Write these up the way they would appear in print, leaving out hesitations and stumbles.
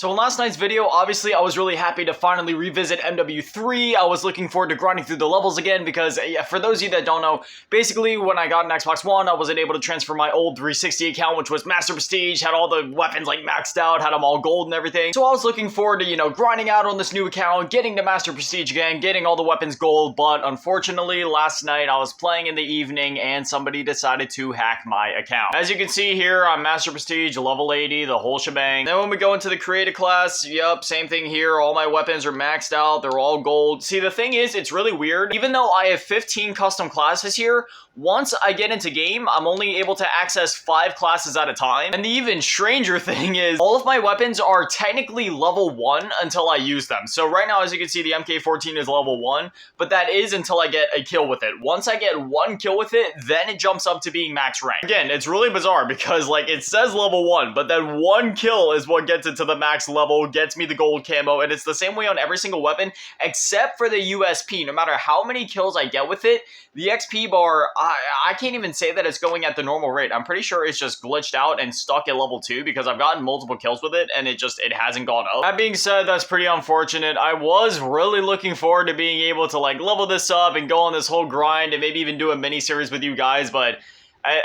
So in last night's video, obviously I was really happy to finally revisit MW3. I was looking forward to grinding through the levels again because, for those of you that don't know, basically when I got an Xbox One, I wasn't able to transfer my old 360 account, which was Master Prestige, had all the weapons like maxed out, had them all gold and everything. So I was looking forward to, grinding out on this new account, getting to Master Prestige again, getting all the weapons gold, but unfortunately last night I was playing in the evening and somebody decided to hack my account. As you can see here, I'm Master Prestige, level 80, the whole shebang. Then when we go into the creative class, yep, same thing here. All my weapons are maxed out. They're all gold. See, the thing is, it's really weird. Even though I have 15 custom classes here, once I get into game, I'm only able to access 5 classes at a time. And the even stranger thing is, all of my weapons are technically level 1 until I use them. So right now, as you can see, the MK14 is level 1, but that is until I get a kill with it. Once I get 1 kill with it, then it jumps up to being max rank. Again, it's really bizarre because, like, it says level 1, but then 1 kill is what gets it to the max level, gets me the gold camo, and it's the same way on every single weapon, except for the USP. No matter how many kills I get with it, the XP bar, I can't even say that it's going at the normal rate. I'm pretty sure it's just glitched out and stuck at level 2 because I've gotten multiple kills with it and it hasn't gone up. That being said, that's pretty unfortunate. I was really looking forward to being able to like level this up and go on this whole grind and maybe even do a mini series with you guys, but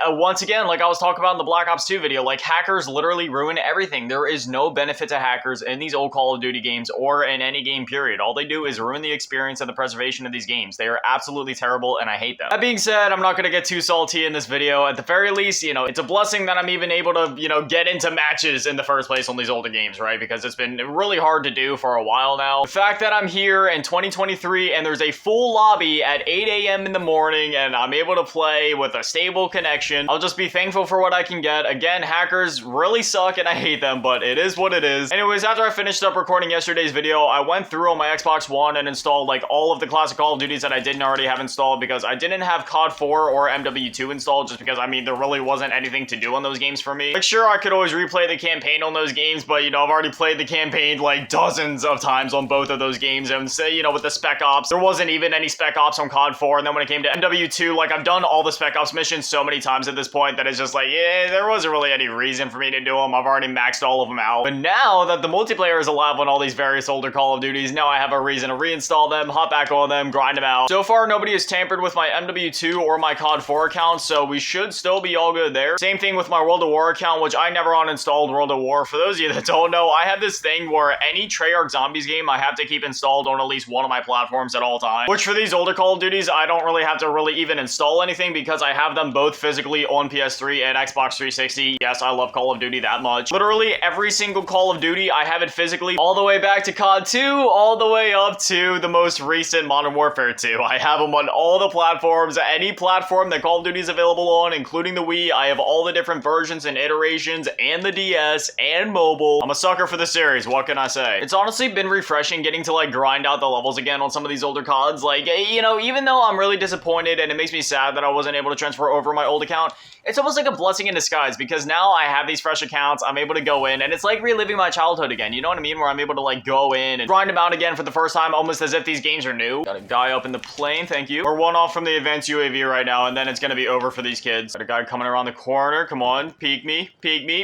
once again, like I was talking about in the Black Ops 2 video, like hackers literally ruin everything. There is no benefit to hackers in these old Call of Duty games or in any game period. All they do is ruin the experience and the preservation of these games. They are absolutely terrible and I hate them. That being said, I'm not going to get too salty in this video. At the very least, it's a blessing that I'm even able to, get into matches in the first place on these older games, right? Because it's been really hard to do for a while now. The fact that I'm here in 2023 and there's a full lobby at 8 a.m. in the morning and I'm able to play with a stable connection, I'll just be thankful for what I can get. Again, hackers really suck and I hate them, but it is what it is. Anyways, after I finished up recording yesterday's video, I went through on my Xbox One and installed like all of the classic Call of Duties that I didn't already have installed because I didn't have COD 4 or MW2 installed just because, there really wasn't anything to do on those games for me. Like, sure, I could always replay the campaign on those games, but, I've already played the campaign like dozens of times on both of those games. And say, with the Spec Ops, there wasn't even any Spec Ops on COD 4. And then when it came to MW2, like, I've done all the Spec Ops missions so many times at this point that it's just like, yeah, there wasn't really any reason for me to do them. I've already maxed all of them out. But now that the multiplayer is alive on all these various older Call of Duties, now I have a reason to reinstall them, hop back on them, grind them out. So far, nobody has tampered with my MW2 or my COD 4 account, so we should still be all good there. Same thing with my World of War account, which I never uninstalled World of War. For those of you that don't know, I have this thing where any Treyarch Zombies game I have to keep installed on at least one of my platforms at all times. Which for these older Call of Duties, I don't really have to even install anything because I have them both physically on PS3 and Xbox 360. Yes, I love Call of Duty that much. Literally every single Call of Duty, I have it physically all the way back to COD 2, all the way up to the most recent Modern Warfare 2. I have them on all the platforms, any platform that Call of Duty is available on, including the Wii. I have all the different versions and iterations and the DS and mobile. I'm a sucker for the series, what can I say? It's honestly been refreshing getting to like grind out the levels again on some of these older CODs. Like, even though I'm really disappointed and it makes me sad that I wasn't able to transfer over my old account, it's almost like a blessing in disguise because now I have these fresh accounts, I'm able to go in, and it's like reliving my childhood again, you know what I mean? Where I'm able to like go in and grind them out again for the first time, almost as if these games are new. Got a guy up in the plane, thank you. We're one off from the advanced UAV right now, and then it's gonna be over for these kids. Got a guy coming around the corner, come on, peek me,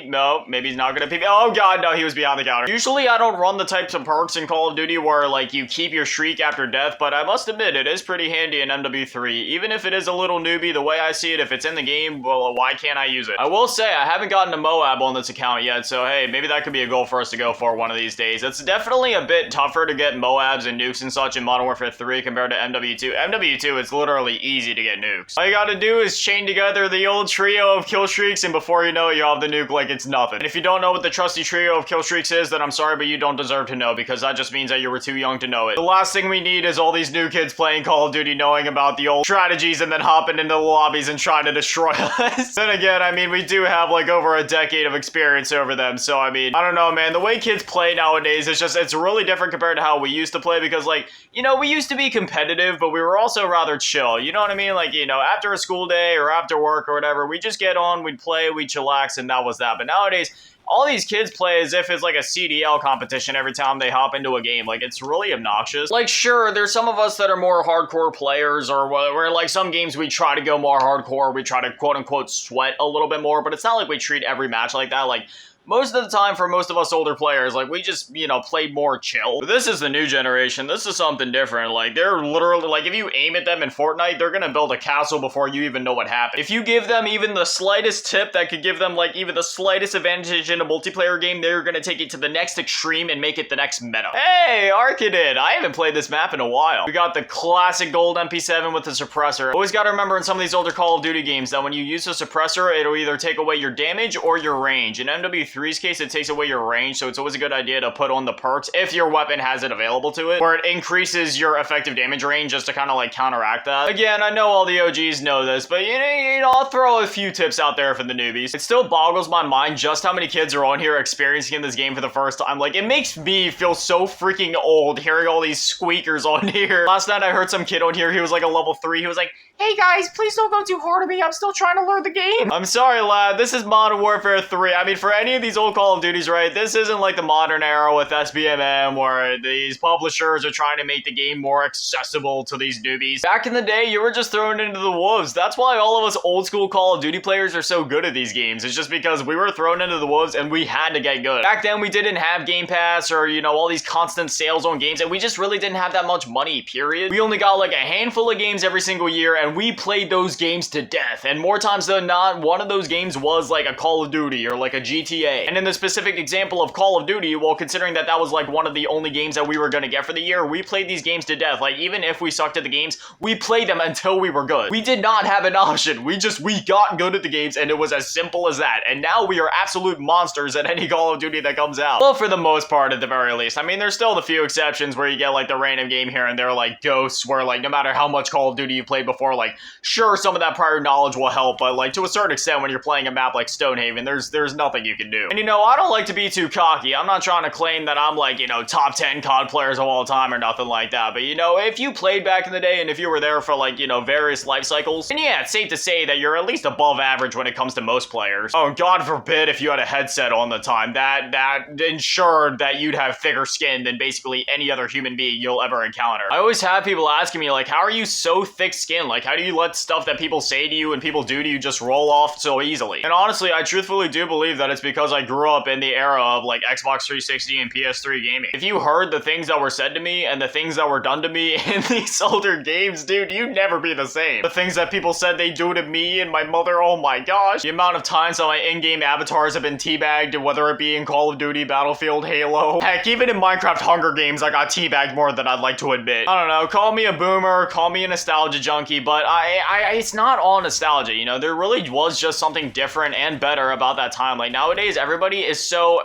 no, maybe he's not gonna peek me. Oh god, no, he was behind the counter. Usually I don't run the types of perks in Call of Duty where like you keep your streak after death, but I must admit it is pretty handy in MW3. Even if it is a little newbie, the way I see it, if it's in the game, well, why can't I use it? I will say I haven't gotten a Moab on this account yet, so hey, maybe that could be a goal for us to go for one of these days. It's definitely a bit tougher to get Moabs and nukes and such in Modern Warfare 3 compared to MW2. MW2, it's literally easy to get nukes. All you gotta do is chain together the old trio of kill streaks, and before you know it, you have the nuke like it's nothing. And if you don't know what the trusty trio of kill streaks is, then I'm sorry, but you don't deserve to know, because that just means that you were too young to know it. The last thing we need is all these new kids playing Call of Duty knowing about the old strategies and then hopping into the lobbies and trying to destroy us. Then again, we do have like over a decade of experience over them, so I don't know, man. The way kids play nowadays, it's really different compared to how we used to play because, like, we used to be competitive, but we were also rather chill, you know what I mean? Like, after a school day or after work or whatever, we just get on, we'd play, we'd chillax, and that was that. But nowadays, all these kids play as if it's like a CDL competition every time they hop into a game. Like, it's really obnoxious. Like, sure, there's some of us that are more hardcore players, or where like some games we try to go more hardcore, we try to quote-unquote sweat a little bit more, but it's not like we treat every match like that. Like, most of the time for most of us older players, like, we just, you know, played more chill. But this is the new generation. This is something different. Like, they're literally, like, if you aim at them in Fortnite, they're gonna build a castle before you even know what happened. If you give them even the slightest tip that could give them, like, even the slightest advantage in a multiplayer game, they're gonna take it to the next extreme and make it the next meta. Hey, Arkaden! I haven't played this map in a while. We got the classic gold MP7 with the suppressor. Always gotta remember in some of these older Call of Duty games that when you use the suppressor, it'll either take away your damage or your range. In MW3's case, it takes away your range, so it's always a good idea to put on the perks if your weapon has it available to it, where it increases your effective damage range just to kind of like counteract that. Again, I know all the OGs know this, but you know, I'll throw a few tips out there for the newbies. It still boggles my mind just how many kids are on here experiencing this game for the first time. Like, it makes me feel so freaking old hearing all these squeakers on here. Last night I heard some kid on here, he was like a level 3, he was like, "Hey guys, please don't go too hard on me, I'm still trying to learn the game." I'm sorry, lad, this is Modern Warfare 3. I mean, for any of these old Call of Duties, right, this isn't like the modern era with SBMM where these publishers are trying to make the game more accessible to these newbies. Back in the day, you were just thrown into the wolves. That's why all of us old school Call of Duty players are so good at these games. It's just because we were thrown into the wolves and we had to get good. Back then, we didn't have Game Pass or, you know, all these constant sales on games, and we just really didn't have that much money, period. We only got like a handful of games every single year, and we played those games to death. And more times than not, one of those games was like a Call of Duty or like a GTA. And in the specific example of Call of Duty, well, considering that that was like one of the only games that we were gonna get for the year, we played these games to death. Like, even if we sucked at the games, we played them until we were good. We did not have an option. We got good at the games, and it was as simple as that. And now we are absolute monsters at any Call of Duty that comes out. Well, for the most part, at the very least. I mean, there's still the few exceptions where you get like the random game here and there, like Ghosts, where like no matter how much Call of Duty you played before, like, sure, some of that prior knowledge will help, but like to a certain extent when you're playing a map like Stonehaven, there's nothing you can do. And you know, I don't like to be too cocky. I'm not trying to claim that I'm like, you know, top 10 COD players of all time or nothing like that, but you know, if you played back in the day and if you were there for like, you know, various life cycles, then yeah, it's safe to say that you're at least above average when it comes to most players. Oh, God forbid if you had a headset on the time. That ensured that you'd have thicker skin than basically any other human being you'll ever encounter. I always have people asking me like, how are you so thick-skinned? Like, how do you let stuff that people say to you and people do to you just roll off so easily? And honestly, I truthfully do believe that it's because I grew up in the era of like Xbox 360 and PS3 gaming. If you heard the things that were said to me and the things that were done to me in these older games, dude, you'd never be the same. The things that people said they do to me and my mother, oh my gosh. The amount of times that my in-game avatars have been teabagged, whether it be in Call of Duty, Battlefield, Halo. Heck, even in Minecraft Hunger Games, I got teabagged more than I'd like to admit. I don't know, call me a boomer, call me a nostalgia junkie, but it's not all nostalgia, you know? There really was just something different and better about that time. Like, nowadays, everybody is so,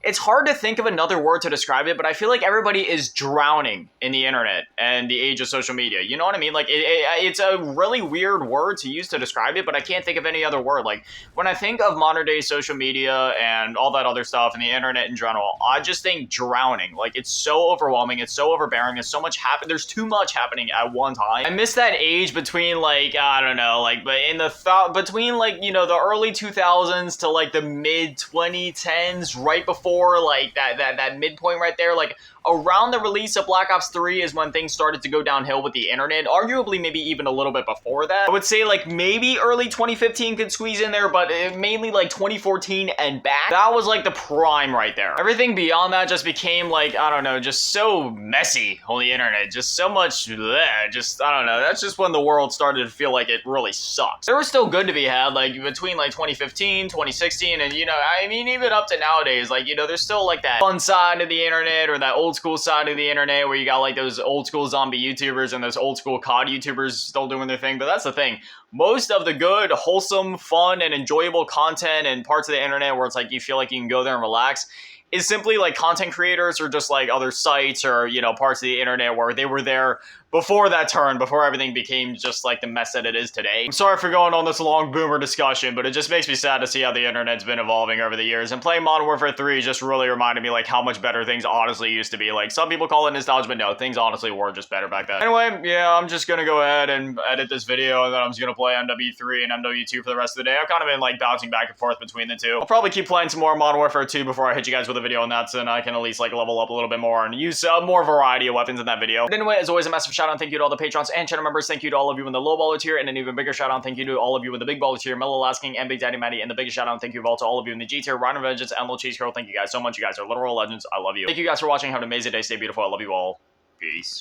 it's hard to think of another word to describe it, but I feel like everybody is drowning in the internet and the age of social media. You know what I mean? Like, it's a really weird word to use to describe it, but I can't think of any other word. Like, when I think of modern day social media and all that other stuff and the internet in general, I just think drowning. Like, it's so overwhelming, it's so overbearing, there's so much there's too much happening at one time. I miss that age between like, I don't know, like, but in the between like, you know, the early 2000s to like the mid 2010s, right before like that midpoint right there, like around the release of Black Ops 3 is when things started to go downhill with the internet, arguably maybe even a little bit before that. I would say like maybe early 2015 could squeeze in there, but mainly like 2014 and back. That was like the prime right there. Everything beyond that just became like, I don't know, just so messy on the internet. Just so much, just, I don't know. That's just when the world started to feel like it really sucks. There was still good to be had, like between like 2015, 2016, and you know, I mean, even up to nowadays, like, you know, there's still like that fun side of the internet or that old school side of the internet where you got like those old school zombie YouTubers and those old school COD YouTubers still doing their thing. But that's the thing. Most of the good, wholesome, fun, and enjoyable content and parts of the internet where it's like you feel like you can go there and relax is simply like content creators or just like other sites or, you know, parts of the internet where they were there before that turn, before everything became just like the mess that it is today. I'm sorry for going on this long boomer discussion, but it just makes me sad to see how the internet's been evolving over the years. And playing Modern Warfare 3 just really reminded me like how much better things honestly used to be. Like, some people call it nostalgia, but no, things honestly were just better back then. Anyway, yeah, I'm just gonna go ahead and edit this video, and then I'm just gonna play MW3 and MW2 for the rest of the day. I've kind of been like bouncing back and forth between the two. I'll probably keep playing some more Modern Warfare 2 before I hit you guys with a video on that, so then I can at least like level up a little bit more and use more variety of weapons in that video. But anyway, as always, a massive shout out and thank you to all the patrons and channel members. Thank you to all of you in the low baller tier, and an even bigger shout out and thank you to all of you in the big baller tier, Mellow Lasking and Big Daddy Matty, and the biggest shout out and thank you of all to all of you in the G tier, Ryan Vengeance and Little Cheese Curl. Thank you guys so much. You guys are literal legends. I love you. Thank you guys for watching. Have an amazing day. Stay beautiful. I love you all. Peace.